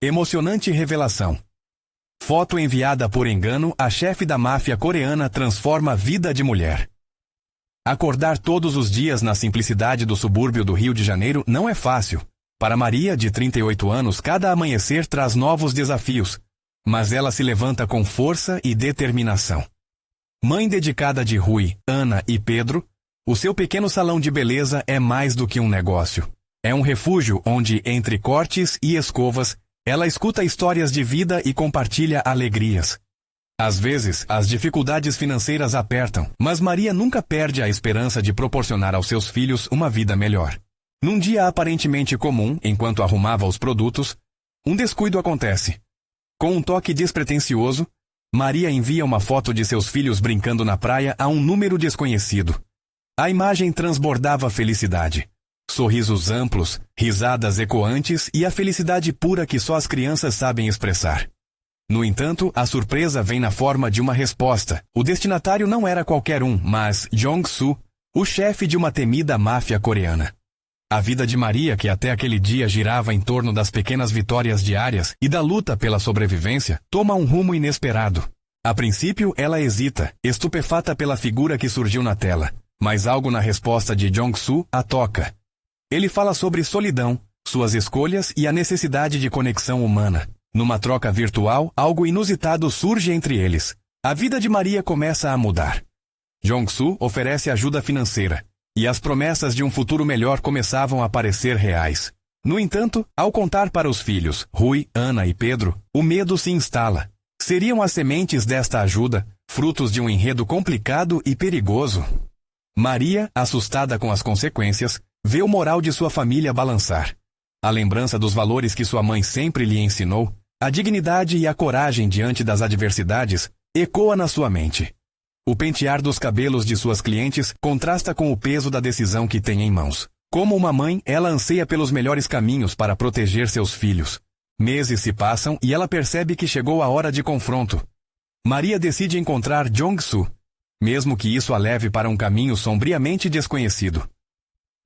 Emocionante revelação. Foto enviada por engano, a chefe da máfia coreana transforma a vida de mulher. Acordar todos os dias na simplicidade do subúrbio do Rio de Janeiro não é fácil. Para Maria, de 38 anos, cada amanhecer traz novos desafios, mas ela se levanta com força e determinação. Mãe dedicada de Rui, Ana e Pedro, o seu pequeno salão de beleza é mais do que um negócio. É um refúgio onde, entre cortes e escovas, ela escuta histórias de vida e compartilha alegrias. Às vezes, as dificuldades financeiras apertam, mas Maria nunca perde a esperança de proporcionar aos seus filhos uma vida melhor. Num dia aparentemente comum, enquanto arrumava os produtos, um descuido acontece. Com um toque despretensioso, Maria envia uma foto de seus filhos brincando na praia a um número desconhecido. A imagem transbordava felicidade. Sorrisos amplos, risadas ecoantes e a felicidade pura que só as crianças sabem expressar. No entanto, a surpresa vem na forma de uma resposta. O destinatário não era qualquer um, mas Jong-soo, o chefe de uma temida máfia coreana. A vida de Maria, que até aquele dia girava em torno das pequenas vitórias diárias e da luta pela sobrevivência, toma um rumo inesperado. A princípio, ela hesita, estupefata pela figura que surgiu na tela, mas algo na resposta de Jong-soo a toca. Ele fala sobre solidão, suas escolhas e a necessidade de conexão humana. Numa troca virtual, algo inusitado surge entre eles. A vida de Maria começa a mudar. Jong-soo oferece ajuda financeira, e as promessas de um futuro melhor começavam a parecer reais. No entanto, ao contar para os filhos, Rui, Ana e Pedro, o medo se instala. Seriam as sementes desta ajuda, frutos de um enredo complicado e perigoso? Maria, assustada com as consequências, vê o moral de sua família balançar. A lembrança dos valores que sua mãe sempre lhe ensinou, a dignidade e a coragem diante das adversidades, ecoa na sua mente. O pentear dos cabelos de suas clientes contrasta com o peso da decisão que tem em mãos. Como uma mãe, ela anseia pelos melhores caminhos para proteger seus filhos. Meses se passam e ela percebe que chegou a hora de confronto. Maria decide encontrar Jong-soo, mesmo que isso a leve para um caminho sombriamente desconhecido.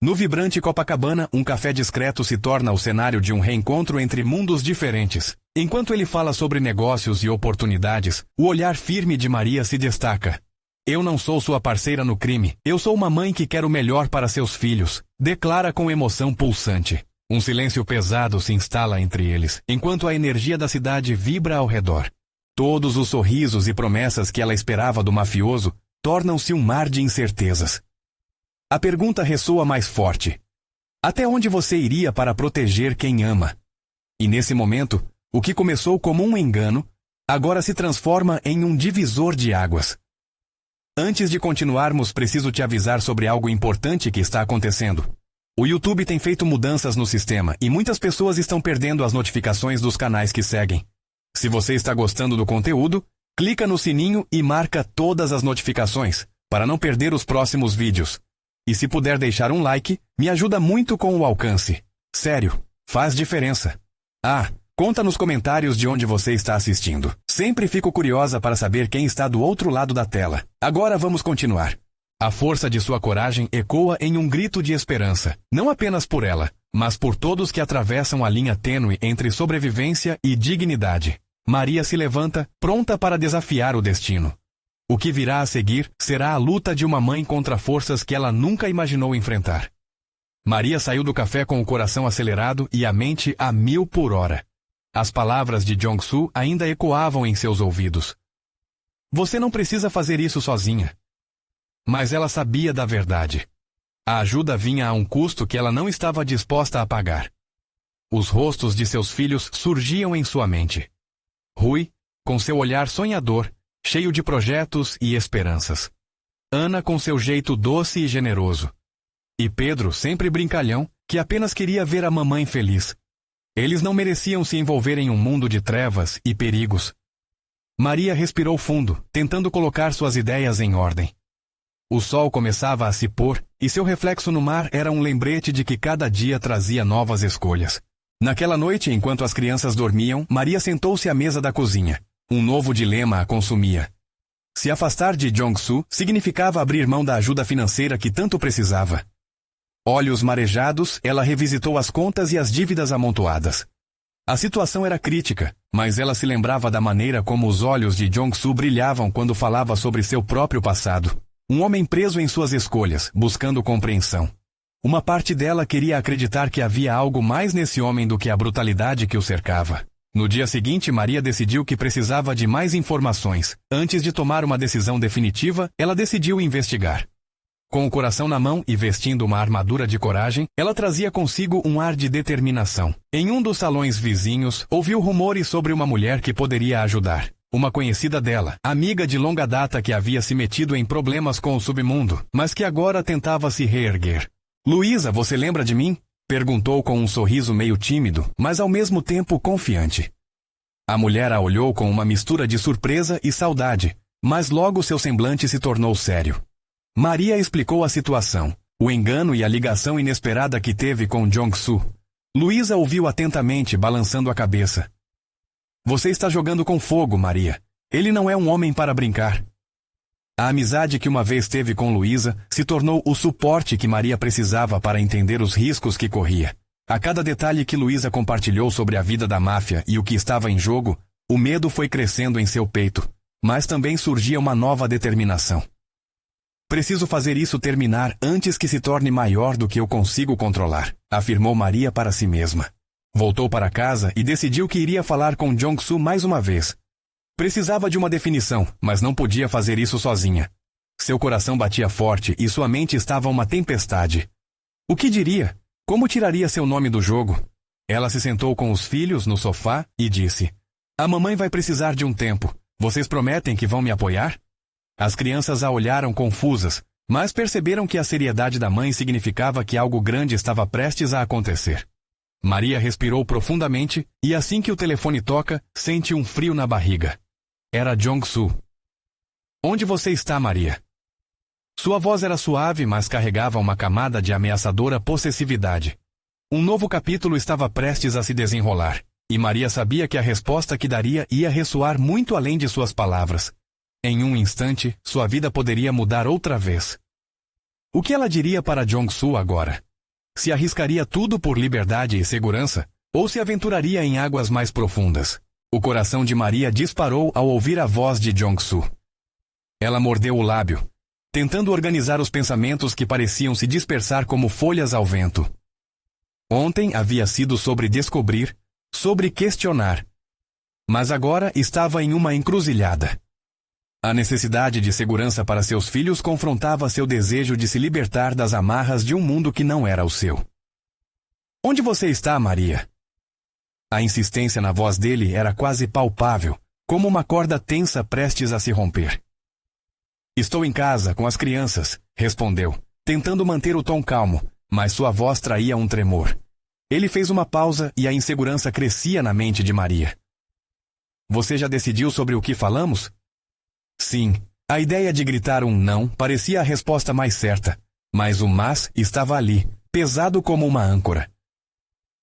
No vibrante Copacabana, um café discreto se torna o cenário de um reencontro entre mundos diferentes. Enquanto ele fala sobre negócios e oportunidades, o olhar firme de Maria se destaca. Eu não sou sua parceira no crime, eu sou uma mãe que quer o melhor para seus filhos, declara com emoção pulsante. Um silêncio pesado se instala entre eles, enquanto a energia da cidade vibra ao redor. Todos os sorrisos e promessas que ela esperava do mafioso tornam-se um mar de incertezas. A pergunta ressoa mais forte. Até onde você iria para proteger quem ama? E nesse momento, o que começou como um engano, agora se transforma em um divisor de águas. Antes de continuarmos, preciso te avisar sobre algo importante que está acontecendo. O YouTube tem feito mudanças no sistema e muitas pessoas estão perdendo as notificações dos canais que seguem. Se você está gostando do conteúdo, clica no sininho e marca todas as notificações, para não perder os próximos vídeos. E se puder deixar um like, me ajuda muito com o alcance. Sério, faz diferença. Conta nos comentários de onde você está assistindo. Sempre fico curiosa para saber quem está do outro lado da tela. Agora vamos continuar. A força de sua coragem ecoa em um grito de esperança, não apenas por ela, mas por todos que atravessam a linha tênue entre sobrevivência e dignidade. Maria se levanta, pronta para desafiar o destino. O que virá a seguir será a luta de uma mãe contra forças que ela nunca imaginou enfrentar. Maria saiu do café com o coração acelerado e a mente a 1000 por hora. As palavras de Jong-soo ainda ecoavam em seus ouvidos. Você não precisa fazer isso sozinha. Mas ela sabia da verdade. A ajuda vinha a um custo que ela não estava disposta a pagar. Os rostos de seus filhos surgiam em sua mente. Rui, com seu olhar sonhador, cheio de projetos e esperanças. Ana com seu jeito doce e generoso. E Pedro, sempre brincalhão, que apenas queria ver a mamãe feliz. Eles não mereciam se envolver em um mundo de trevas e perigos. Maria respirou fundo, tentando colocar suas ideias em ordem. O sol começava a se pôr, e seu reflexo no mar era um lembrete de que cada dia trazia novas escolhas. Naquela noite, enquanto as crianças dormiam, Maria sentou-se à mesa da cozinha. Um novo dilema a consumia. Se afastar de Jong-soo significava abrir mão da ajuda financeira que tanto precisava. Olhos marejados, ela revisitou as contas e as dívidas amontoadas. A situação era crítica, mas ela se lembrava da maneira como os olhos de Jong-soo brilhavam quando falava sobre seu próprio passado. Um homem preso em suas escolhas, buscando compreensão. Uma parte dela queria acreditar que havia algo mais nesse homem do que a brutalidade que o cercava. No dia seguinte, Maria decidiu que precisava de mais informações. Antes de tomar uma decisão definitiva, ela decidiu investigar. Com o coração na mão e vestindo uma armadura de coragem, ela trazia consigo um ar de determinação. Em um dos salões vizinhos, ouviu rumores sobre uma mulher que poderia ajudar. Uma conhecida dela, amiga de longa data que havia se metido em problemas com o submundo, mas que agora tentava se reerguer. Luísa, você lembra de mim? Perguntou com um sorriso meio tímido, mas ao mesmo tempo confiante. A mulher a olhou com uma mistura de surpresa e saudade, mas logo seu semblante se tornou sério. Maria explicou a situação, o engano e a ligação inesperada que teve com Jong-soo. Luísa ouviu atentamente, balançando a cabeça. Você está jogando com fogo, Maria. Ele não é um homem para brincar. A amizade que uma vez teve com Luísa se tornou o suporte que Maria precisava para entender os riscos que corria. A cada detalhe que Luísa compartilhou sobre a vida da máfia e o que estava em jogo, o medo foi crescendo em seu peito, mas também surgia uma nova determinação. Preciso fazer isso terminar antes que se torne maior do que eu consigo controlar, afirmou Maria para si mesma. Voltou para casa e decidiu que iria falar com Jong-soo mais uma vez. Precisava de uma definição, mas não podia fazer isso sozinha. Seu coração batia forte e sua mente estava uma tempestade. O que diria? Como tiraria seu nome do jogo? Ela se sentou com os filhos no sofá e disse: A mamãe vai precisar de um tempo. Vocês prometem que vão me apoiar? As crianças a olharam confusas, mas perceberam que a seriedade da mãe significava que algo grande estava prestes a acontecer. Maria respirou profundamente e assim que o telefone toca, sente um frio na barriga. Era Jong-soo. Onde você está, Maria? Sua voz era suave, mas carregava uma camada de ameaçadora possessividade. Um novo capítulo estava prestes a se desenrolar, e Maria sabia que a resposta que daria ia ressoar muito além de suas palavras. Em um instante, sua vida poderia mudar outra vez. O que ela diria para Jong-soo agora? Se arriscaria tudo por liberdade e segurança, ou se aventuraria em águas mais profundas? O coração de Maria disparou ao ouvir a voz de Jong-soo. Ela mordeu o lábio, tentando organizar os pensamentos que pareciam se dispersar como folhas ao vento. Ontem havia sido sobre descobrir, sobre questionar. Mas agora estava em uma encruzilhada. A necessidade de segurança para seus filhos confrontava seu desejo de se libertar das amarras de um mundo que não era o seu. Onde você está, Maria? A insistência na voz dele era quase palpável, como uma corda tensa prestes a se romper. Estou em casa, com as crianças, respondeu, tentando manter o tom calmo, mas sua voz traía um tremor. Ele fez uma pausa e a insegurança crescia na mente de Maria. Você já decidiu sobre o que falamos? Sim, a ideia de gritar um não parecia a resposta mais certa, mas o mas estava ali, pesado como uma âncora.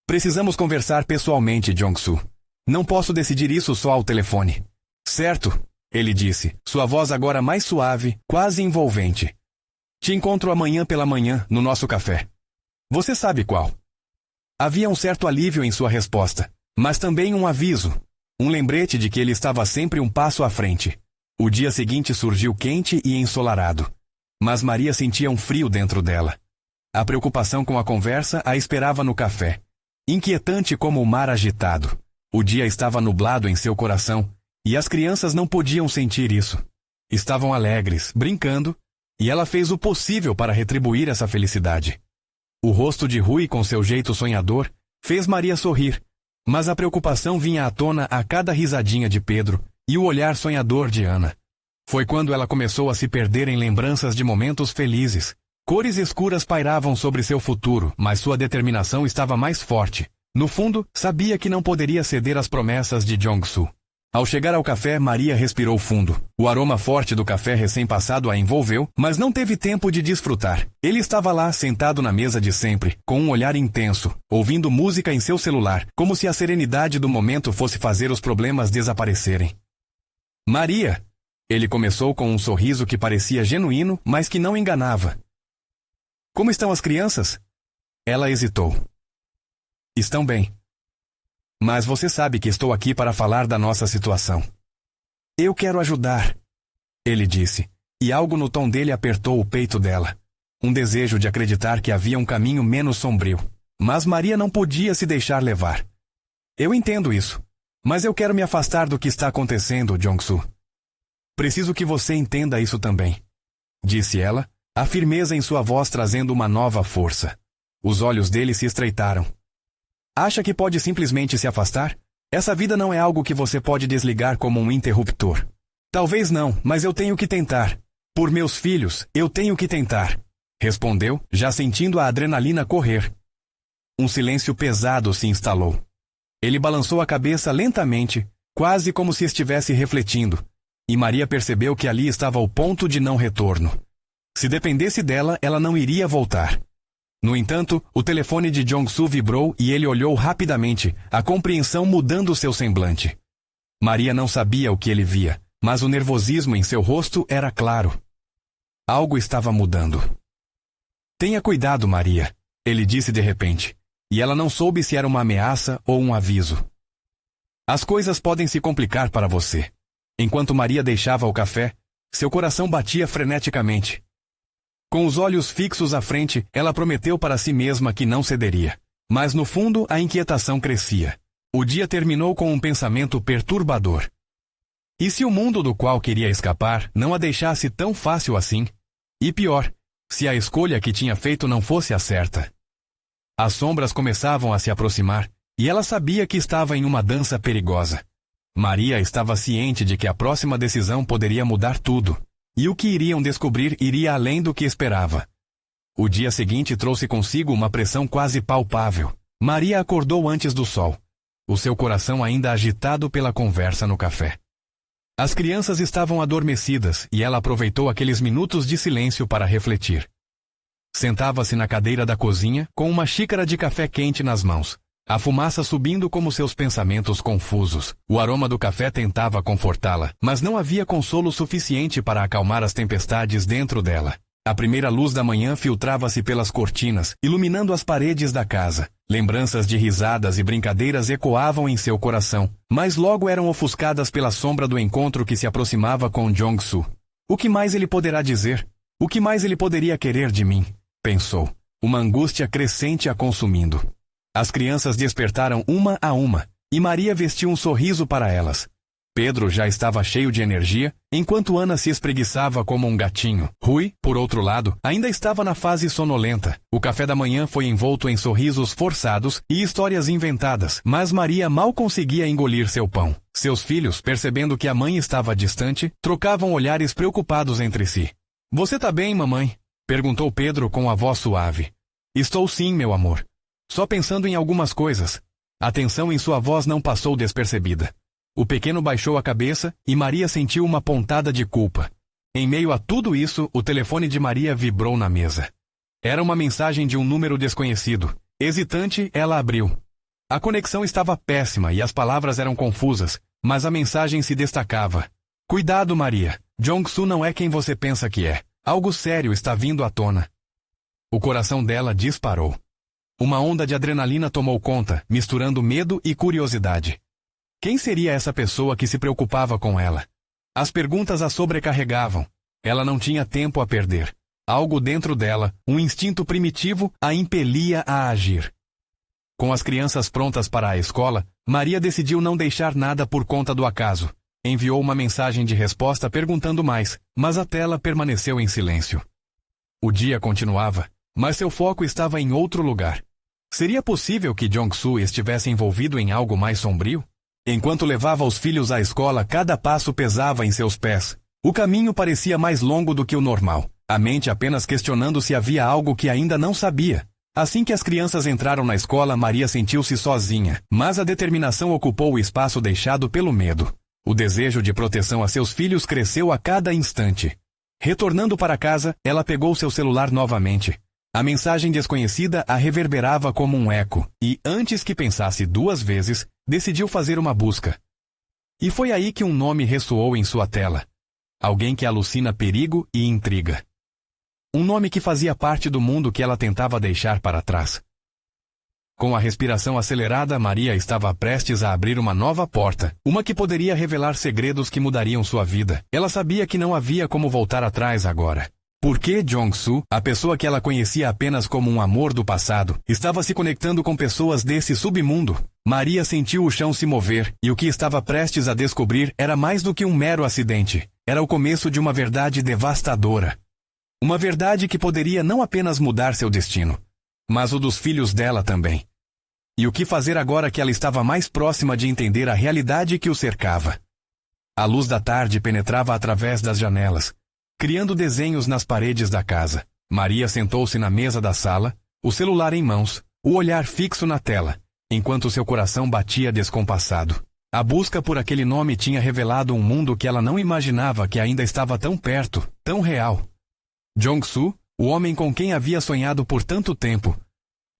Precisamos conversar pessoalmente, Jong-soo. Não posso decidir isso só ao telefone. Certo, ele disse, sua voz agora mais suave, quase envolvente. Te encontro amanhã pela manhã, no nosso café. Você sabe qual. Havia um certo alívio em sua resposta, mas também um aviso, um lembrete de que ele estava sempre um passo à frente. O dia seguinte surgiu quente e ensolarado, mas Maria sentia um frio dentro dela. A preocupação com a conversa a esperava no café, inquietante como o mar agitado. O dia estava nublado em seu coração, e as crianças não podiam sentir isso. Estavam alegres, brincando, e ela fez o possível para retribuir essa felicidade. O rosto de Rui, com seu jeito sonhador, fez Maria sorrir, mas a preocupação vinha à tona a cada risadinha de Pedro e o olhar sonhador de Ana. Foi quando ela começou a se perder em lembranças de momentos felizes. Cores escuras pairavam sobre seu futuro, mas sua determinação estava mais forte. No fundo, sabia que não poderia ceder às promessas de Jong-soo. Ao chegar ao café, Maria respirou fundo. O aroma forte do café recém-passado a envolveu, mas não teve tempo de desfrutar. Ele estava lá, sentado na mesa de sempre, com um olhar intenso, ouvindo música em seu celular, como se a serenidade do momento fosse fazer os problemas desaparecerem. Maria! Ele começou com um sorriso que parecia genuíno, mas que não enganava. Como estão as crianças? Ela hesitou. Estão bem. Mas você sabe que estou aqui para falar da nossa situação. Eu quero ajudar, ele disse, e algo no tom dele apertou o peito dela. Um desejo de acreditar que havia um caminho menos sombrio. Mas Maria não podia se deixar levar. Eu entendo isso, mas eu quero me afastar do que está acontecendo, Jong-soo. Preciso que você entenda isso também, disse ela, a firmeza em sua voz trazendo uma nova força. Os olhos dele se estreitaram. Acha que pode simplesmente se afastar? Essa vida não é algo que você pode desligar como um interruptor. Talvez não, mas eu tenho que tentar. Por meus filhos, eu tenho que tentar, respondeu, já sentindo a adrenalina correr. Um silêncio pesado se instalou. Ele balançou a cabeça lentamente, quase como se estivesse refletindo, e Maria percebeu que ali estava o ponto de não retorno. Se dependesse dela, ela não iria voltar. No entanto, o telefone de Jong-soo vibrou e ele olhou rapidamente, a compreensão mudando seu semblante. Maria não sabia o que ele via, mas o nervosismo em seu rosto era claro. Algo estava mudando. Tenha cuidado, Maria, ele disse de repente, e ela não soube se era uma ameaça ou um aviso. As coisas podem se complicar para você. Enquanto Maria deixava o café, seu coração batia freneticamente. Com os olhos fixos à frente, ela prometeu para si mesma que não cederia. Mas no fundo, a inquietação crescia. O dia terminou com um pensamento perturbador. E se o mundo do qual queria escapar não a deixasse tão fácil assim? E pior, se a escolha que tinha feito não fosse a certa? As sombras começavam a se aproximar, e ela sabia que estava em uma dança perigosa. Maria estava ciente de que a próxima decisão poderia mudar tudo. E o que iriam descobrir iria além do que esperava. O dia seguinte trouxe consigo uma pressão quase palpável. Maria acordou antes do sol, o seu coração ainda agitado pela conversa no café. As crianças estavam adormecidas e ela aproveitou aqueles minutos de silêncio para refletir. Sentava-se na cadeira da cozinha com uma xícara de café quente nas mãos. A fumaça subindo como seus pensamentos confusos. O aroma do café tentava confortá-la, mas não havia consolo suficiente para acalmar as tempestades dentro dela. A primeira luz da manhã filtrava-se pelas cortinas, iluminando as paredes da casa. Lembranças de risadas e brincadeiras ecoavam em seu coração, mas logo eram ofuscadas pela sombra do encontro que se aproximava com Jong-soo. O que mais ele poderá dizer? O que mais ele poderia querer de mim? Pensou, uma angústia crescente a consumindo. As crianças despertaram uma a uma, e Maria vestiu um sorriso para elas. Pedro já estava cheio de energia, enquanto Ana se espreguiçava como um gatinho. Rui, por outro lado, ainda estava na fase sonolenta. O café da manhã foi envolto em sorrisos forçados e histórias inventadas, mas Maria mal conseguia engolir seu pão. Seus filhos, percebendo que a mãe estava distante, trocavam olhares preocupados entre si. — Você tá bem, mamãe? Perguntou Pedro com a voz suave. — Estou sim, meu amor. Só pensando em algumas coisas. A tensão em sua voz não passou despercebida. O pequeno baixou a cabeça e Maria sentiu uma pontada de culpa. Em meio a tudo isso, o telefone de Maria vibrou na mesa. Era uma mensagem de um número desconhecido. Hesitante, ela abriu. A conexão estava péssima e as palavras eram confusas, mas a mensagem se destacava. — Cuidado, Maria. Jong-soo não é quem você pensa que é. Algo sério está vindo à tona. O coração dela disparou. Uma onda de adrenalina tomou conta, misturando medo e curiosidade. Quem seria essa pessoa que se preocupava com ela? As perguntas a sobrecarregavam. Ela não tinha tempo a perder. Algo dentro dela, um instinto primitivo, a impelia a agir. Com as crianças prontas para a escola, Maria decidiu não deixar nada por conta do acaso. Enviou uma mensagem de resposta perguntando mais, mas a tela permaneceu em silêncio. O dia continuava, mas seu foco estava em outro lugar. Seria possível que Jong-soo estivesse envolvido em algo mais sombrio? Enquanto levava os filhos à escola, cada passo pesava em seus pés. O caminho parecia mais longo do que o normal, a mente apenas questionando se havia algo que ainda não sabia. Assim que as crianças entraram na escola, Maria sentiu-se sozinha, mas a determinação ocupou o espaço deixado pelo medo. O desejo de proteção a seus filhos cresceu a cada instante. Retornando para casa, ela pegou seu celular novamente. A mensagem desconhecida a reverberava como um eco, e, antes que pensasse duas vezes, decidiu fazer uma busca. E foi aí que um nome ressoou em sua tela. Alguém que alucina perigo e intriga. Um nome que fazia parte do mundo que ela tentava deixar para trás. Com a respiração acelerada, Maria estava prestes a abrir uma nova porta, uma que poderia revelar segredos que mudariam sua vida. Ela sabia que não havia como voltar atrás agora. Por que Jong-soo, a pessoa que ela conhecia apenas como um amor do passado, estava se conectando com pessoas desse submundo? Maria sentiu o chão se mover, e o que estava prestes a descobrir era mais do que um mero acidente. Era o começo de uma verdade devastadora. Uma verdade que poderia não apenas mudar seu destino, mas o dos filhos dela também. E o que fazer agora que ela estava mais próxima de entender a realidade que o cercava? A luz da tarde penetrava através das janelas, criando desenhos nas paredes da casa. Maria sentou-se na mesa da sala, o celular em mãos, o olhar fixo na tela, enquanto seu coração batia descompassado. A busca por aquele nome tinha revelado um mundo que ela não imaginava que ainda estava tão perto, tão real. Jong-soo, o homem com quem havia sonhado por tanto tempo,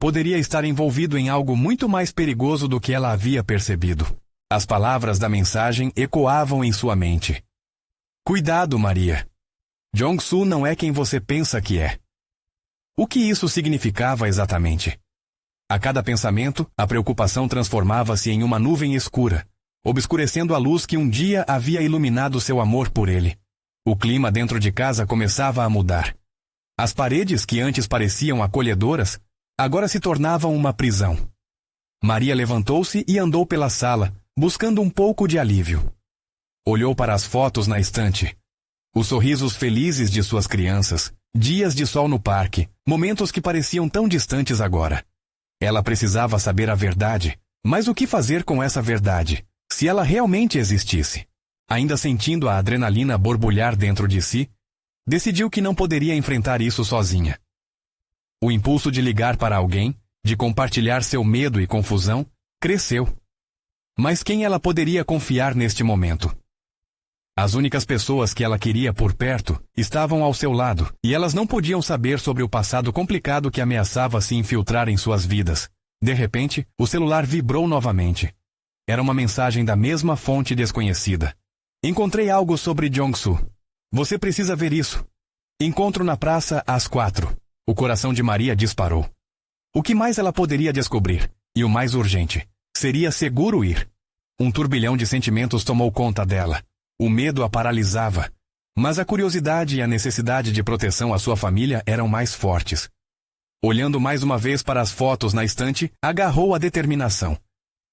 poderia estar envolvido em algo muito mais perigoso do que ela havia percebido. As palavras da mensagem ecoavam em sua mente. Cuidado, Maria. Jong-soo não é quem você pensa que é. O que isso significava exatamente? A cada pensamento, a preocupação transformava-se em uma nuvem escura, obscurecendo a luz que um dia havia iluminado seu amor por ele. O clima dentro de casa começava a mudar. As paredes que antes pareciam acolhedoras, agora se tornavam uma prisão. Maria levantou-se e andou pela sala, buscando um pouco de alívio. Olhou para as fotos na estante. Os sorrisos felizes de suas crianças, dias de sol no parque, momentos que pareciam tão distantes agora. Ela precisava saber a verdade, mas o que fazer com essa verdade, se ela realmente existisse? Ainda sentindo a adrenalina borbulhar dentro de si, decidiu que não poderia enfrentar isso sozinha. O impulso de ligar para alguém, de compartilhar seu medo e confusão, cresceu. Mas quem ela poderia confiar neste momento? As únicas pessoas que ela queria por perto estavam ao seu lado, e elas não podiam saber sobre o passado complicado que ameaçava se infiltrar em suas vidas. De repente, o celular vibrou novamente. Era uma mensagem da mesma fonte desconhecida. Encontrei algo sobre Jong-soo. Você precisa ver isso. Encontro na praça às 4. O coração de Maria disparou. O que mais ela poderia descobrir? E o mais urgente, seria seguro ir. Um turbilhão de sentimentos tomou conta dela. O medo a paralisava. Mas a curiosidade e a necessidade de proteção à sua família eram mais fortes. Olhando mais uma vez para as fotos na estante, agarrou a determinação.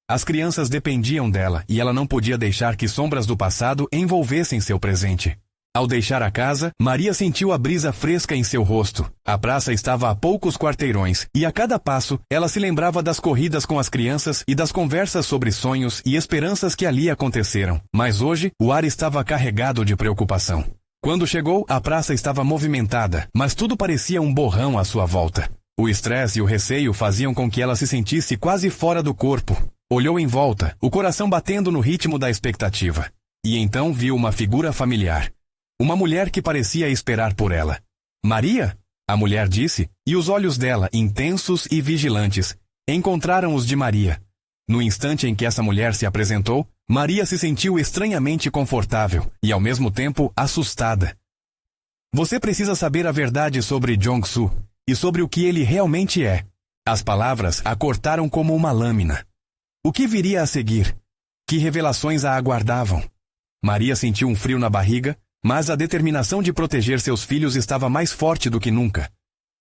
As crianças dependiam dela e ela não podia deixar que sombras do passado envolvessem seu presente. Ao deixar a casa, Maria sentiu a brisa fresca em seu rosto. A praça estava a poucos quarteirões, e a cada passo, ela se lembrava das corridas com as crianças e das conversas sobre sonhos e esperanças que ali aconteceram. Mas hoje, o ar estava carregado de preocupação. Quando chegou, a praça estava movimentada, mas tudo parecia um borrão à sua volta. O estresse e o receio faziam com que ela se sentisse quase fora do corpo. Olhou em volta, o coração batendo no ritmo da expectativa. E então viu uma figura familiar. Uma mulher que parecia esperar por ela. Maria? A mulher disse, e os olhos dela, intensos e vigilantes, encontraram os de Maria. No instante em que essa mulher se apresentou, Maria se sentiu estranhamente confortável e, ao mesmo tempo, assustada. Você precisa saber a verdade sobre Jong-soo e sobre o que ele realmente é. As palavras a cortaram como uma lâmina. O que viria a seguir? Que revelações a aguardavam? Maria sentiu um frio na barriga, mas a determinação de proteger seus filhos estava mais forte do que nunca.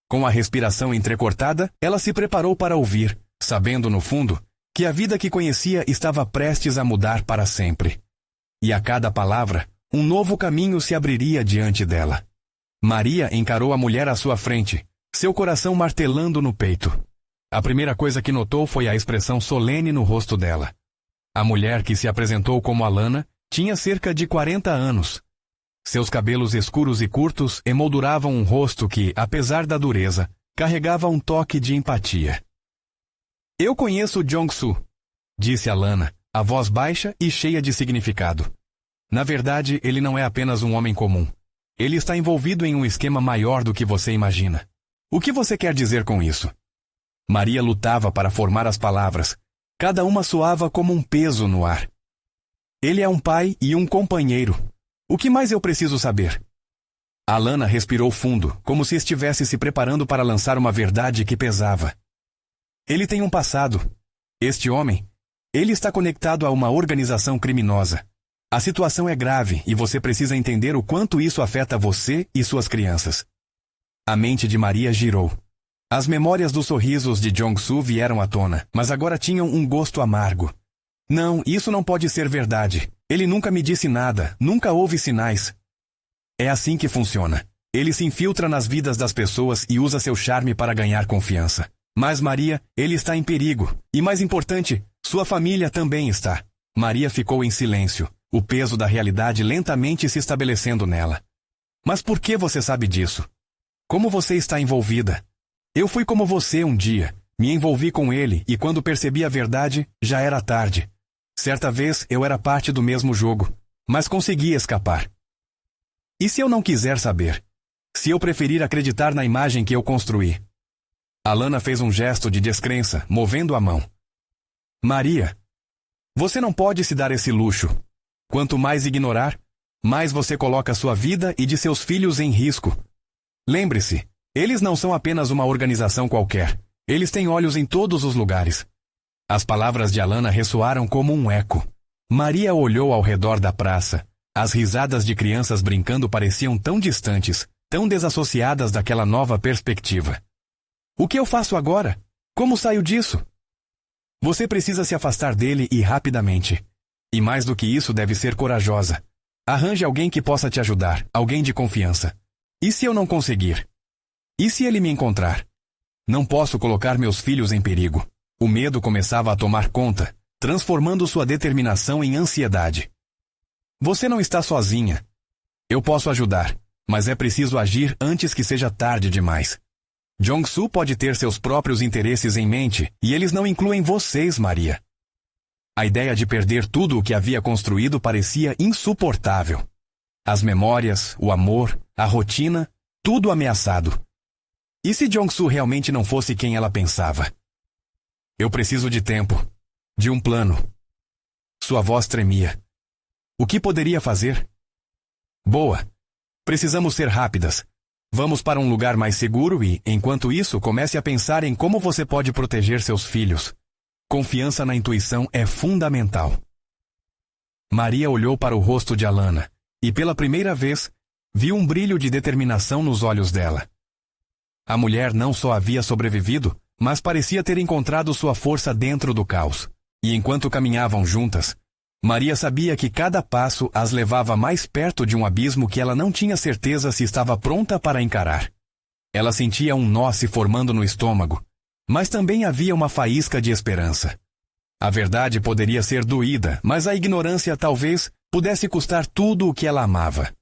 Com a respiração entrecortada, ela se preparou para ouvir, sabendo no fundo que a vida que conhecia estava prestes a mudar para sempre. E a cada palavra, um novo caminho se abriria diante dela. Maria encarou a mulher à sua frente, seu coração martelando no peito. A primeira coisa que notou foi a expressão solene no rosto dela. A mulher que se apresentou como Alana tinha cerca de 40 anos. Seus cabelos escuros e curtos emolduravam um rosto que, apesar da dureza, carregava um toque de empatia. Eu conheço Jong-soo, disse Alana, a voz baixa e cheia de significado. Na verdade, ele não é apenas um homem comum. Ele está envolvido em um esquema maior do que você imagina. O que você quer dizer com isso? Maria lutava para formar as palavras. Cada uma soava como um peso no ar. Ele é um pai e um companheiro. O que mais eu preciso saber? Alana respirou fundo, como se estivesse se preparando para lançar uma verdade que pesava. Ele tem um passado. Este homem, ele está conectado a uma organização criminosa. A situação é grave e você precisa entender o quanto isso afeta você e suas crianças. A mente de Maria girou. As memórias dos sorrisos de Jong-soo vieram à tona, mas agora tinham um gosto amargo. Não, isso não pode ser verdade. Ele nunca me disse nada, nunca houve sinais. É assim que funciona. Ele se infiltra nas vidas das pessoas e usa seu charme para ganhar confiança. Mas Maria, ele está em perigo. E mais importante, sua família também está. Maria ficou em silêncio, o peso da realidade lentamente se estabelecendo nela. Mas por que você sabe disso? Como você está envolvida? Eu fui como você um dia. Me envolvi com ele e quando percebi a verdade, já era tarde. Certa vez eu era parte do mesmo jogo, mas consegui escapar. E se eu não quiser saber? Se eu preferir acreditar na imagem que eu construí? Alana fez um gesto de descrença, movendo a mão. Maria, você não pode se dar esse luxo. Quanto mais ignorar, mais você coloca sua vida e de seus filhos em risco. Lembre-se, eles não são apenas uma organização qualquer. Eles têm olhos em todos os lugares. As palavras de Alana ressoaram como um eco. Maria olhou ao redor da praça. As risadas de crianças brincando pareciam tão distantes, tão desassociadas daquela nova perspectiva. O que eu faço agora? Como saio disso? Você precisa se afastar dele e rapidamente. E mais do que isso, deve ser corajosa. Arranje alguém que possa te ajudar, alguém de confiança. E se eu não conseguir? E se ele me encontrar? Não posso colocar meus filhos em perigo. O medo começava a tomar conta, transformando sua determinação em ansiedade. Você não está sozinha. Eu posso ajudar, mas é preciso agir antes que seja tarde demais. Jong-soo pode ter seus próprios interesses em mente, e eles não incluem vocês, Maria. A ideia de perder tudo o que havia construído parecia insuportável. As memórias, o amor, a rotina, tudo ameaçado. E se Jong-soo realmente não fosse quem ela pensava? Eu preciso de tempo, de um plano. Sua voz tremia. O que poderia fazer? Boa. Precisamos ser rápidas. Vamos para um lugar mais seguro e, enquanto isso, comece a pensar em como você pode proteger seus filhos. Confiança na intuição é fundamental. Maria olhou para o rosto de Alana e, pela primeira vez, viu um brilho de determinação nos olhos dela. A mulher não só havia sobrevivido, mas parecia ter encontrado sua força dentro do caos. E enquanto caminhavam juntas, Maria sabia que cada passo as levava mais perto de um abismo que ela não tinha certeza se estava pronta para encarar. Ela sentia um nó se formando no estômago, mas também havia uma faísca de esperança. A verdade poderia ser doída, mas a ignorância talvez pudesse custar tudo o que ela amava.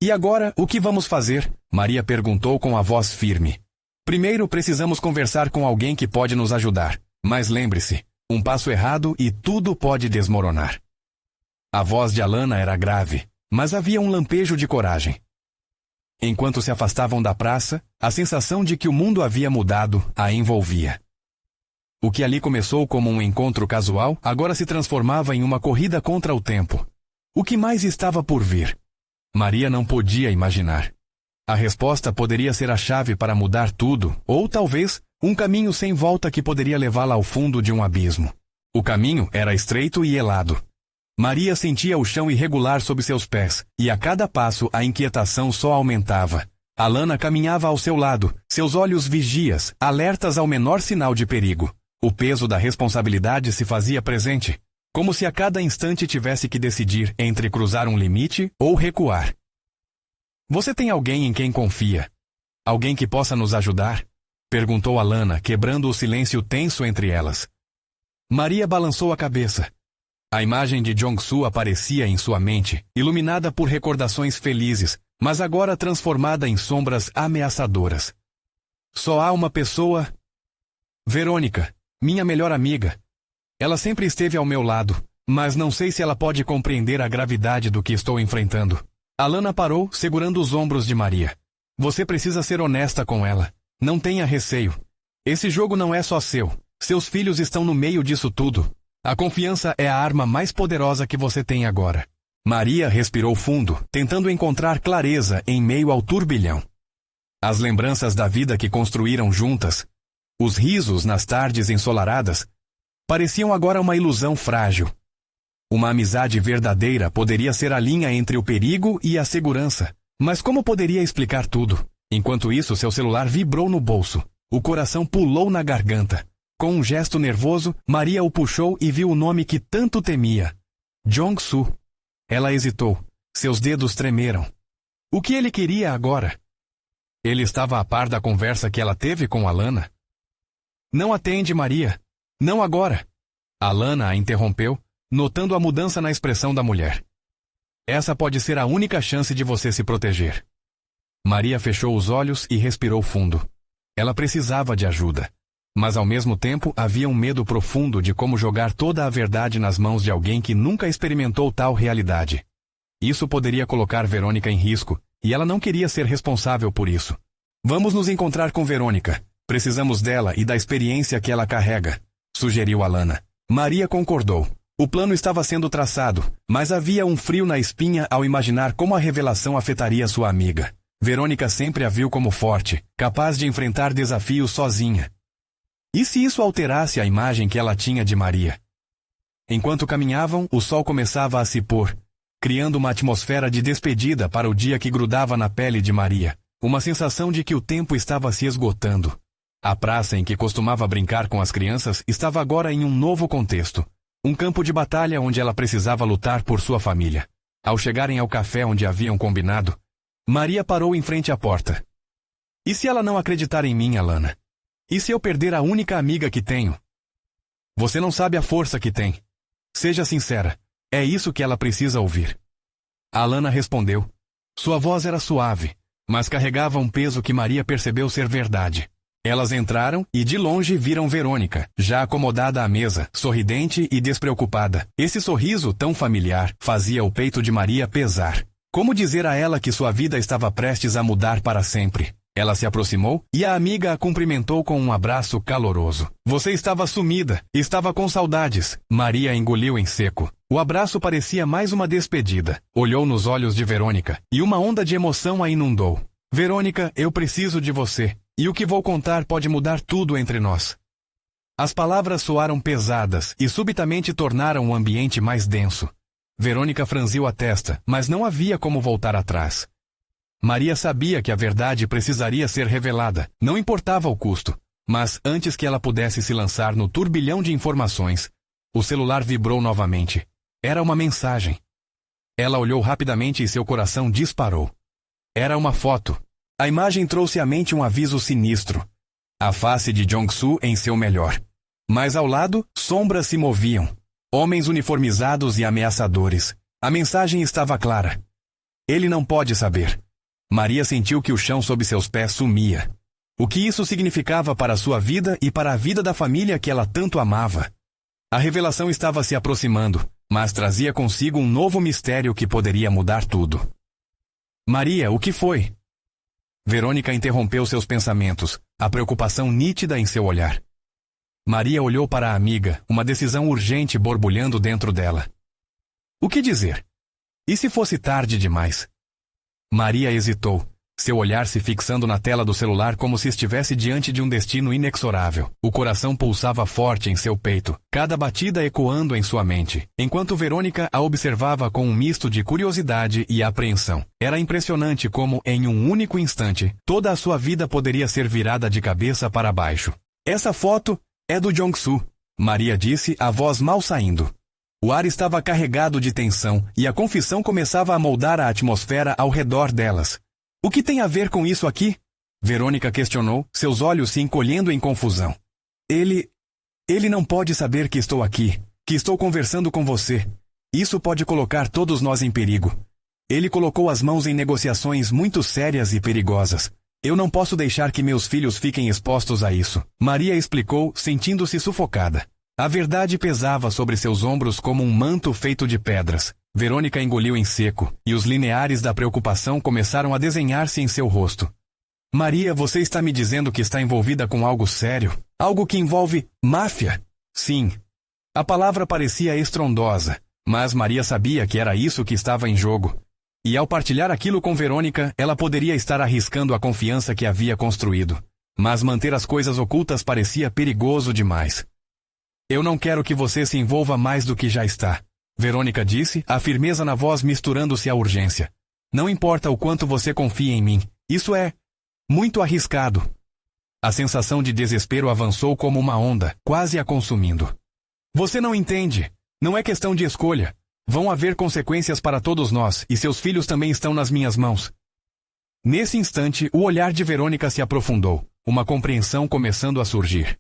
E agora, o que vamos fazer? Maria perguntou com a voz firme. Primeiro precisamos conversar com alguém que pode nos ajudar, mas lembre-se, um passo errado e tudo pode desmoronar. A voz de Alana era grave, mas havia um lampejo de coragem. Enquanto se afastavam da praça, a sensação de que o mundo havia mudado a envolvia. O que ali começou como um encontro casual, agora se transformava em uma corrida contra o tempo. O que mais estava por vir? Maria não podia imaginar. A resposta poderia ser a chave para mudar tudo, ou talvez um caminho sem volta que poderia levá-la ao fundo de um abismo. O caminho era estreito e helado. Maria sentia o chão irregular sob seus pés, e a cada passo a inquietação só aumentava. Alana caminhava ao seu lado, seus olhos vigias, alertas ao menor sinal de perigo. O peso da responsabilidade se fazia presente, como se a cada instante tivesse que decidir entre cruzar um limite ou recuar. Você tem alguém em quem confia? Alguém que possa nos ajudar? Perguntou Alana, quebrando o silêncio tenso entre elas. Maria balançou a cabeça. A imagem de Jong-soo aparecia em sua mente, iluminada por recordações felizes, mas agora transformada em sombras ameaçadoras. Só há uma pessoa... Verônica, minha melhor amiga. Ela sempre esteve ao meu lado, mas não sei se ela pode compreender a gravidade do que estou enfrentando. Alana parou, segurando os ombros de Maria. Você precisa ser honesta com ela. Não tenha receio. Esse jogo não é só seu. Seus filhos estão no meio disso tudo. A confiança é a arma mais poderosa que você tem agora. Maria respirou fundo, tentando encontrar clareza em meio ao turbilhão. As lembranças da vida que construíram juntas, Os risos nas tardes ensolaradas pareciam agora uma ilusão frágil. Uma amizade verdadeira poderia ser a linha entre o perigo e a segurança. Mas como poderia explicar tudo? Enquanto isso, seu celular vibrou no bolso. O coração pulou na garganta. Com um gesto nervoso, Maria o puxou e viu o nome que tanto temia. Jong-soo. Ela hesitou. Seus dedos tremeram. O que ele queria agora? Ele estava a par da conversa que ela teve com Alana? Não atende, Maria. Não agora. Alana a interrompeu, notando a mudança na expressão da mulher. Essa pode ser a única chance de você se proteger. Maria fechou os olhos e respirou fundo. Ela precisava de ajuda. Mas ao mesmo tempo havia um medo profundo de como jogar toda a verdade nas mãos de alguém que nunca experimentou tal realidade. Isso poderia colocar Verônica em risco, e ela não queria ser responsável por isso. Vamos nos encontrar com Verônica. Precisamos dela e da experiência que ela carrega, sugeriu Alana. Maria concordou. O plano estava sendo traçado, mas havia um frio na espinha ao imaginar como a revelação afetaria sua amiga. Verônica sempre a viu como forte, capaz de enfrentar desafios sozinha. E se isso alterasse a imagem que ela tinha de Maria? Enquanto caminhavam, o sol começava a se pôr, criando uma atmosfera de despedida para o dia que grudava na pele de Maria, uma sensação de que o tempo estava se esgotando. A praça em que costumava brincar com as crianças estava agora em um novo contexto. Um campo de batalha onde ela precisava lutar por sua família. Ao chegarem ao café onde haviam combinado, Maria parou em frente à porta. E se ela não acreditar em mim, Alana? E se eu perder a única amiga que tenho? Você não sabe a força que tem. Seja sincera, é isso que ela precisa ouvir. Alana respondeu. Sua voz era suave, mas carregava um peso que Maria percebeu ser verdade. Elas entraram e de longe viram Verônica, já acomodada à mesa, sorridente e despreocupada. Esse sorriso tão familiar fazia o peito de Maria pesar. Como dizer a ela que sua vida estava prestes a mudar para sempre? Ela se aproximou e a amiga a cumprimentou com um abraço caloroso. Você estava sumida, estava com saudades. Maria engoliu em seco. O abraço parecia mais uma despedida. Olhou nos olhos de Verônica e uma onda de emoção a inundou. Verônica, eu preciso de você. E o que vou contar pode mudar tudo entre nós. As palavras soaram pesadas e subitamente tornaram o ambiente mais denso. Verônica franziu a testa, mas não havia como voltar atrás. Maria sabia que a verdade precisaria ser revelada, não importava o custo. Mas antes que ela pudesse se lançar no turbilhão de informações, o celular vibrou novamente. Era uma mensagem. Ela olhou rapidamente e seu coração disparou. Era uma foto. A imagem trouxe à mente um aviso sinistro. A face de Jong-soo em seu melhor. Mas ao lado, sombras se moviam. Homens uniformizados e ameaçadores. A mensagem estava clara. Ele não pode saber. Maria sentiu que o chão sob seus pés sumia. O que isso significava para sua vida e para a vida da família que ela tanto amava? A revelação estava se aproximando, mas trazia consigo um novo mistério que poderia mudar tudo. Maria, o que foi? Verônica interrompeu seus pensamentos, a preocupação nítida em seu olhar. Maria olhou para a amiga, uma decisão urgente borbulhando dentro dela. O que dizer? E se fosse tarde demais? Maria hesitou, seu olhar se fixando na tela do celular como se estivesse diante de um destino inexorável. O coração pulsava forte em seu peito, cada batida ecoando em sua mente, enquanto Verônica a observava com um misto de curiosidade e apreensão. Era impressionante como, em um único instante, toda a sua vida poderia ser virada de cabeça para baixo. Essa foto é do Jong-soo, Maria disse, a voz mal saindo. O ar estava carregado de tensão e a confissão começava a moldar a atmosfera ao redor delas. O que tem a ver com isso aqui? Verônica questionou, seus olhos se encolhendo em confusão. Ele não pode saber que estou aqui, que estou conversando com você. Isso pode colocar todos nós em perigo. Ele colocou as mãos em negociações muito sérias e perigosas. Eu não posso deixar que meus filhos fiquem expostos a isso. Maria explicou, sentindo-se sufocada. A verdade pesava sobre seus ombros como um manto feito de pedras. Verônica engoliu em seco, e os lineares da preocupação começaram a desenhar-se em seu rosto. Maria, você está me dizendo que está envolvida com algo sério? Algo que envolve máfia? Sim. A palavra parecia estrondosa, mas Maria sabia que era isso que estava em jogo. E ao partilhar aquilo com Verônica, ela poderia estar arriscando a confiança que havia construído. Mas manter as coisas ocultas parecia perigoso demais. Eu não quero que você se envolva mais do que já está, Verônica disse, a firmeza na voz misturando-se à urgência. Não importa o quanto você confia em mim, isso é muito arriscado. A sensação de desespero avançou como uma onda, quase a consumindo. Você não entende. Não é questão de escolha. Vão haver consequências para todos nós, e seus filhos também estão nas minhas mãos. Nesse instante, o olhar de Verônica se aprofundou, uma compreensão começando a surgir.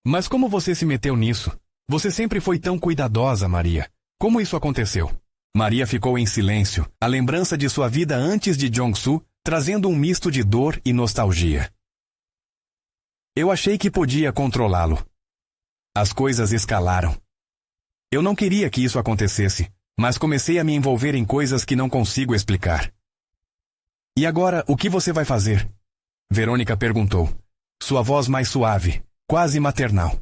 Mas como você se meteu nisso? Você sempre foi tão cuidadosa, Maria. Como isso aconteceu? Maria ficou em silêncio, a lembrança de sua vida antes de Jong-soo, trazendo um misto de dor e nostalgia. Eu achei que podia controlá-lo. As coisas escalaram. Eu não queria que isso acontecesse, mas comecei a me envolver em coisas que não consigo explicar. E agora, o que você vai fazer? Verônica perguntou, sua voz mais suave, quase maternal.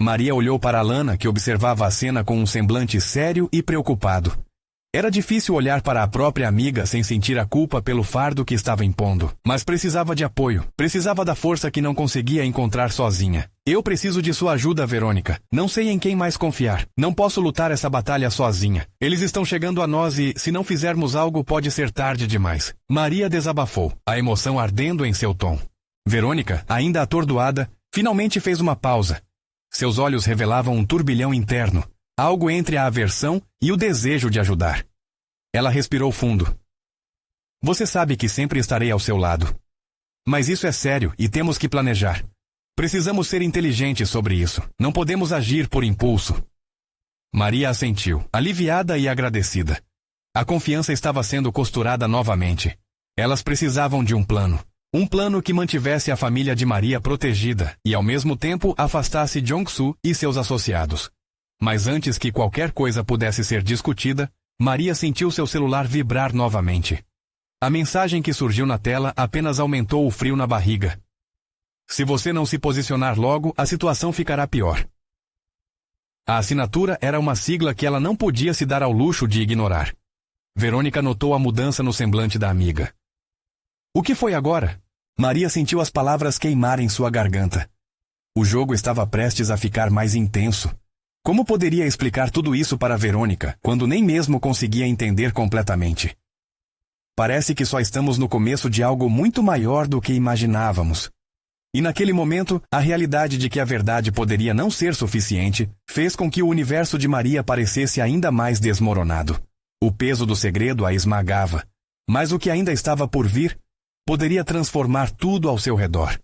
Maria olhou para Alana, que observava a cena com um semblante sério e preocupado. Era difícil olhar para a própria amiga sem sentir a culpa pelo fardo que estava impondo, mas precisava de apoio, precisava da força que não conseguia encontrar sozinha. Eu preciso de sua ajuda, Verônica. Não sei em quem mais confiar. Não posso lutar essa batalha sozinha. Eles estão chegando a nós e, se não fizermos algo, pode ser tarde demais. Maria desabafou, a emoção ardendo em seu tom. Verônica, ainda atordoada, finalmente fez uma pausa. Seus olhos revelavam um turbilhão interno, algo entre a aversão e o desejo de ajudar. Ela respirou fundo. Você sabe que sempre estarei ao seu lado. Mas isso é sério e temos que planejar. Precisamos ser inteligentes sobre isso. Não podemos agir por impulso. Maria assentiu, aliviada e agradecida. A confiança estava sendo costurada novamente. Elas precisavam de um plano. Um plano que mantivesse a família de Maria protegida e, ao mesmo tempo, afastasse Jong-soo e seus associados. Mas antes que qualquer coisa pudesse ser discutida, Maria sentiu seu celular vibrar novamente. A mensagem que surgiu na tela apenas aumentou o frio na barriga. Se você não se posicionar logo, a situação ficará pior. A assinatura era uma sigla que ela não podia se dar ao luxo de ignorar. Verônica notou a mudança no semblante da amiga. O que foi agora? Maria sentiu as palavras queimarem sua garganta. O jogo estava prestes a ficar mais intenso. Como poderia explicar tudo isso para Verônica, quando nem mesmo conseguia entender completamente? Parece que só estamos no começo de algo muito maior do que imaginávamos. E naquele momento, a realidade de que a verdade poderia não ser suficiente, fez com que o universo de Maria parecesse ainda mais desmoronado. O peso do segredo a esmagava. Mas o que ainda estava por vir poderia transformar tudo ao seu redor.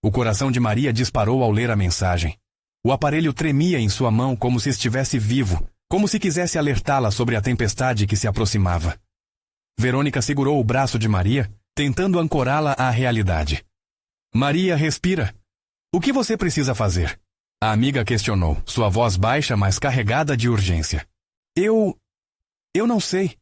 O coração de Maria disparou ao ler a mensagem. O aparelho tremia em sua mão como se estivesse vivo, como se quisesse alertá-la sobre a tempestade que se aproximava. Verônica segurou o braço de Maria, tentando ancorá-la à realidade. Maria, respira. O que você precisa fazer? A amiga questionou, sua voz baixa, mas carregada de urgência. Eu não sei.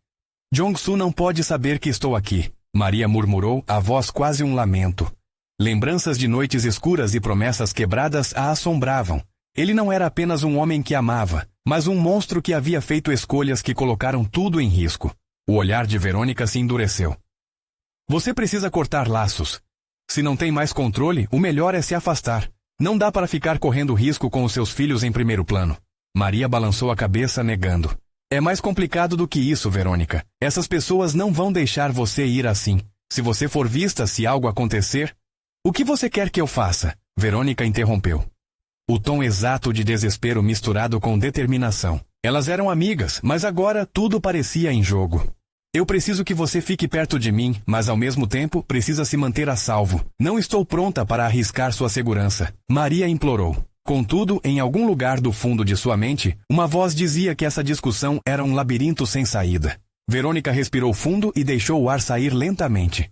Jong-soo não pode saber que estou aqui. Maria murmurou, a voz quase um lamento. Lembranças de noites escuras e promessas quebradas a assombravam. Ele não era apenas um homem que amava, mas um monstro que havia feito escolhas que colocaram tudo em risco. O olhar de Verônica se endureceu. Você precisa cortar laços. Se não tem mais controle, o melhor é se afastar. Não dá para ficar correndo risco com os seus filhos em primeiro plano. Maria balançou a cabeça, negando. É mais complicado do que isso, Verônica. Essas pessoas não vão deixar você ir assim. Se você for vista, se algo acontecer... O que você quer que eu faça? Verônica interrompeu. O tom exato de desespero misturado com determinação. Elas eram amigas, mas agora tudo parecia em jogo. Eu preciso que você fique perto de mim, mas ao mesmo tempo precisa se manter a salvo. Não estou pronta para arriscar sua segurança. Maria implorou. Contudo, em algum lugar do fundo de sua mente, uma voz dizia que essa discussão era um labirinto sem saída. Verônica respirou fundo e deixou o ar sair lentamente.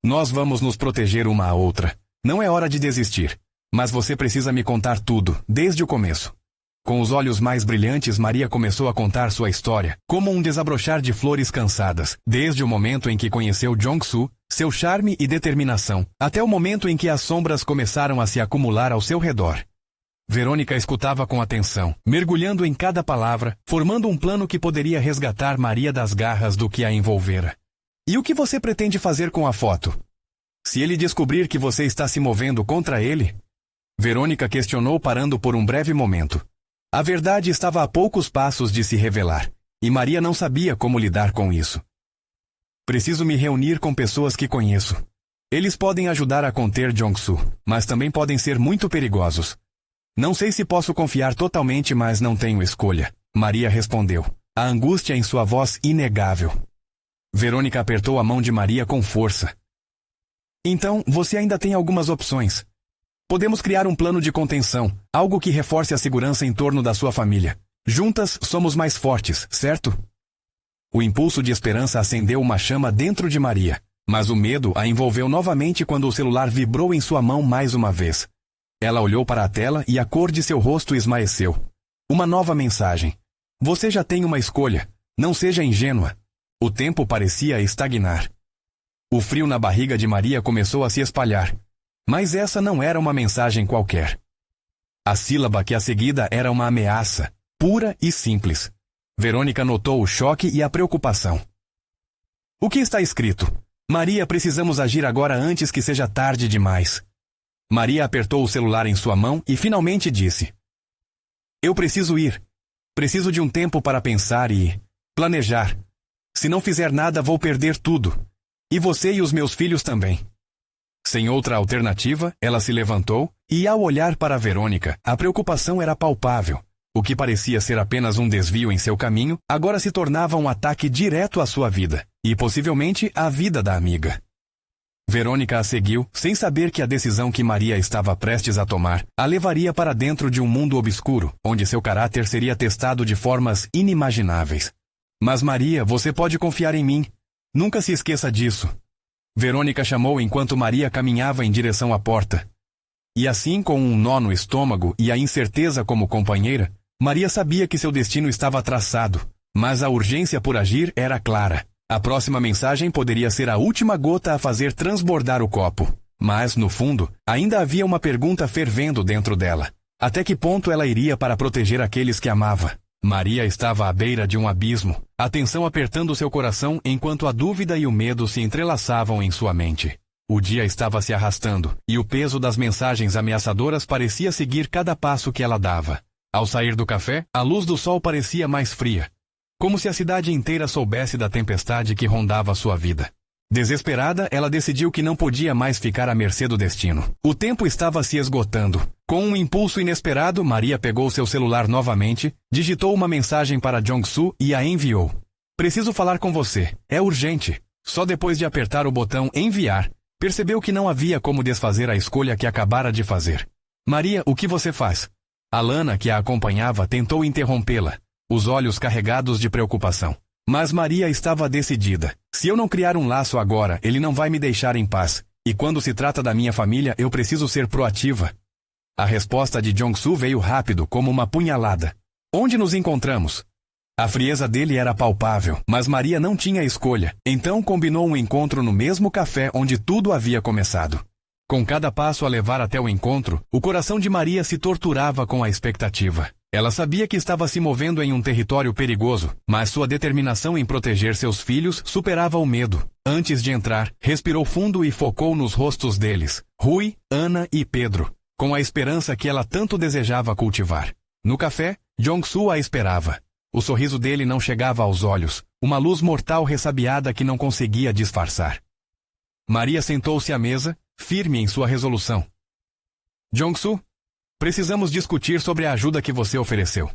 Nós vamos nos proteger uma à outra. Não é hora de desistir. Mas você precisa me contar tudo, desde o começo. Com os olhos mais brilhantes, Maria começou a contar sua história, como um desabrochar de flores cansadas, desde o momento em que conheceu Jong-soo, seu charme e determinação, até o momento em que as sombras começaram a se acumular ao seu redor. Verônica escutava com atenção, mergulhando em cada palavra, formando um plano que poderia resgatar Maria das garras do que a envolvera. E o que você pretende fazer com a foto? Se ele descobrir que você está se movendo contra ele? Verônica questionou, parando por um breve momento. A verdade estava a poucos passos de se revelar, e Maria não sabia como lidar com isso. Preciso me reunir com pessoas que conheço. Eles podem ajudar a conter Jong-soo, mas também podem ser muito perigosos. Não sei se posso confiar totalmente, mas não tenho escolha, Maria respondeu, a angústia em sua voz inegável. Verônica apertou a mão de Maria com força. Então, você ainda tem algumas opções. Podemos criar um plano de contenção, algo que reforce a segurança em torno da sua família. Juntas, somos mais fortes, certo? O impulso de esperança acendeu uma chama dentro de Maria, mas o medo a envolveu novamente quando o celular vibrou em sua mão mais uma vez. Ela olhou para a tela e a cor de seu rosto esmaeceu. Uma nova mensagem. Você já tem uma escolha. Não seja ingênua. O tempo parecia estagnar. O frio na barriga de Maria começou a se espalhar. Mas essa não era uma mensagem qualquer. A sílaba que a seguida era uma ameaça, pura e simples. Verônica notou o choque e a preocupação. O que está escrito? Maria, precisamos agir agora antes que seja tarde demais. Maria apertou o celular em sua mão e finalmente disse: Eu preciso ir. Preciso de um tempo para pensar e planejar. Se não fizer nada, vou perder tudo. E você e os meus filhos também. Sem outra alternativa, ela se levantou e, ao olhar para Verônica, a preocupação era palpável. O que parecia ser apenas um desvio em seu caminho, agora se tornava um ataque direto à sua vida, e possivelmente à vida da amiga. Verônica a seguiu, sem saber que a decisão que Maria estava prestes a tomar a levaria para dentro de um mundo obscuro, onde seu caráter seria testado de formas inimagináveis. Mas Maria, você pode confiar em mim. Nunca se esqueça disso. Verônica chamou enquanto Maria caminhava em direção à porta. E assim, com um nó no estômago e a incerteza como companheira, Maria sabia que seu destino estava traçado, mas a urgência por agir era clara. A próxima mensagem poderia ser a última gota a fazer transbordar o copo. Mas, no fundo, ainda havia uma pergunta fervendo dentro dela. Até que ponto ela iria para proteger aqueles que amava? Maria estava à beira de um abismo, a tensão apertando seu coração enquanto a dúvida e o medo se entrelaçavam em sua mente. O dia estava se arrastando, e o peso das mensagens ameaçadoras parecia seguir cada passo que ela dava. Ao sair do café, a luz do sol parecia mais fria, como se a cidade inteira soubesse da tempestade que rondava sua vida. Desesperada, ela decidiu que não podia mais ficar à mercê do destino. O tempo estava se esgotando. Com um impulso inesperado, Maria pegou seu celular novamente, digitou uma mensagem para Jong-soo e a enviou. Preciso falar com você. É urgente. Só depois de apertar o botão enviar, percebeu que não havia como desfazer a escolha que acabara de fazer. Maria, o que você faz? Alana, que a acompanhava, tentou interrompê-la, os olhos carregados de preocupação. Mas Maria estava decidida. Se eu não criar um laço agora, ele não vai me deixar em paz. E quando se trata da minha família, eu preciso ser proativa. A resposta de Jong-soo veio rápido, como uma punhalada. Onde nos encontramos? A frieza dele era palpável, mas Maria não tinha escolha. Então combinou um encontro no mesmo café onde tudo havia começado. Com cada passo a levar até o encontro, o coração de Maria se torturava com a expectativa. Ela sabia que estava se movendo em um território perigoso, mas sua determinação em proteger seus filhos superava o medo. Antes de entrar, respirou fundo e focou nos rostos deles, Rui, Ana e Pedro, com a esperança que ela tanto desejava cultivar. No café, Jong-soo a esperava. O sorriso dele não chegava aos olhos, uma luz mortal ressabiada que não conseguia disfarçar. Maria sentou-se à mesa, firme em sua resolução. Jong-soo, precisamos discutir sobre a ajuda que você ofereceu.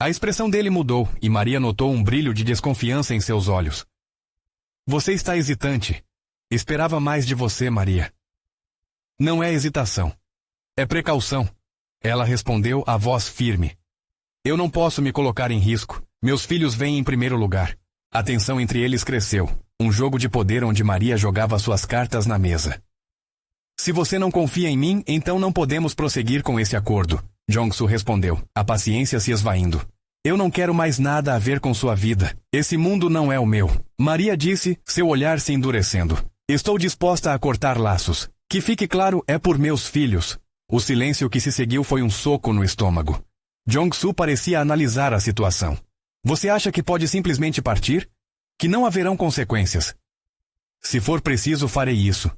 A expressão dele mudou e Maria notou um brilho de desconfiança em seus olhos. Você está hesitante. Esperava mais de você, Maria. Não é hesitação. É precaução. Ela respondeu, a voz firme. Eu não posso me colocar em risco. Meus filhos vêm em primeiro lugar. A tensão entre eles cresceu. Um jogo de poder onde Maria jogava suas cartas na mesa. Se você não confia em mim, então não podemos prosseguir com esse acordo, Jong-soo respondeu, a paciência se esvaindo. Eu não quero mais nada a ver com sua vida. Esse mundo não é o meu. Maria disse, seu olhar se endurecendo. Estou disposta a cortar laços. Que fique claro, é por meus filhos. O silêncio que se seguiu foi um soco no estômago. Jong-soo parecia analisar a situação. Você acha que pode simplesmente partir? Que não haverão consequências? Se for preciso, farei isso.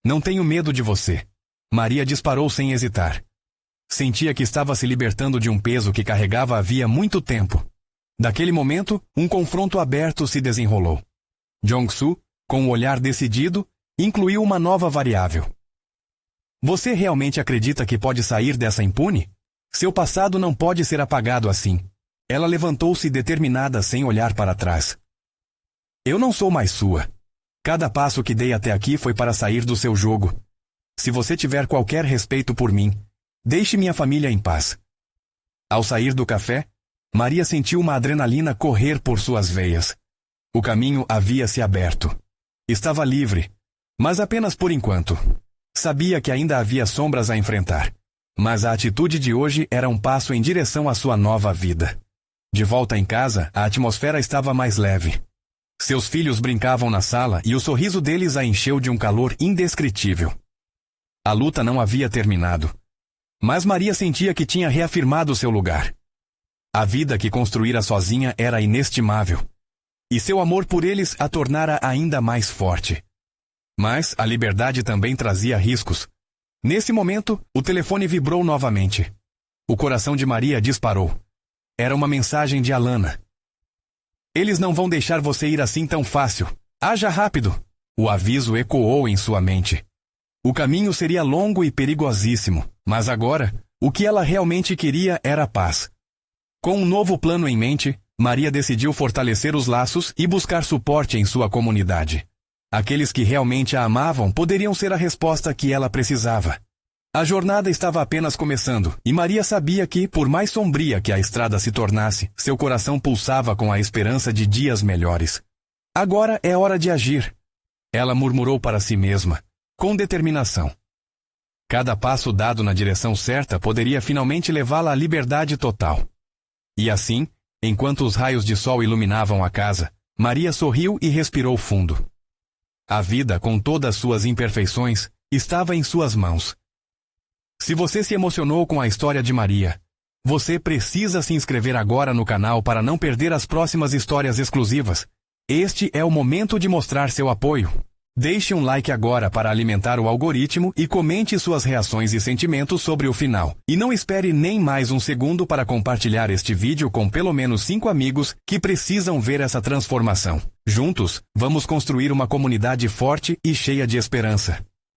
Não tenho medo de você. Maria disparou sem hesitar. Sentia que estava se libertando de um peso que carregava havia muito tempo. Daquele momento, um confronto aberto se desenrolou. Jong-soo, com um olhar decidido, incluiu uma nova variável. Você realmente acredita que pode sair dessa impune? Seu passado não pode ser apagado assim. Ela levantou-se determinada sem olhar para trás. Eu não sou mais sua. Cada passo que dei até aqui foi para sair do seu jogo. Se você tiver qualquer respeito por mim, deixe minha família em paz. Ao sair do café, Maria sentiu uma adrenalina correr por suas veias. O caminho havia se aberto. Estava livre, mas apenas por enquanto. Sabia que ainda havia sombras a enfrentar, mas a atitude de hoje era um passo em direção à sua nova vida. De volta em casa, a atmosfera estava mais leve. Seus filhos brincavam na sala e o sorriso deles a encheu de um calor indescritível. A luta não havia terminado, mas Maria sentia que tinha reafirmado seu lugar. A vida que construíra sozinha era inestimável, e seu amor por eles a tornara ainda mais forte. Mas a liberdade também trazia riscos. Nesse momento, o telefone vibrou novamente. O coração de Maria disparou. Era uma mensagem de Alana. Eles não vão deixar você ir assim tão fácil. Haja rápido! O aviso ecoou em sua mente. O caminho seria longo e perigosíssimo, mas agora, o que ela realmente queria era paz. Com um novo plano em mente, Maria decidiu fortalecer os laços e buscar suporte em sua comunidade. Aqueles que realmente a amavam poderiam ser a resposta que ela precisava. A jornada estava apenas começando, e Maria sabia que, por mais sombria que a estrada se tornasse, seu coração pulsava com a esperança de dias melhores. Agora é hora de agir. Ela murmurou para si mesma, com determinação. Cada passo dado na direção certa poderia finalmente levá-la à liberdade total. E assim, enquanto os raios de sol iluminavam a casa, Maria sorriu e respirou fundo. A vida, com todas suas imperfeições, estava em suas mãos. Se você se emocionou com a história de Maria, você precisa se inscrever agora no canal para não perder as próximas histórias exclusivas. Este é o momento de mostrar seu apoio. Deixe um like agora para alimentar o algoritmo e comente suas reações e sentimentos sobre o final. E não espere nem mais um segundo para compartilhar este vídeo com pelo menos 5 amigos que precisam ver essa transformação. Juntos, vamos construir uma comunidade forte e cheia de esperança.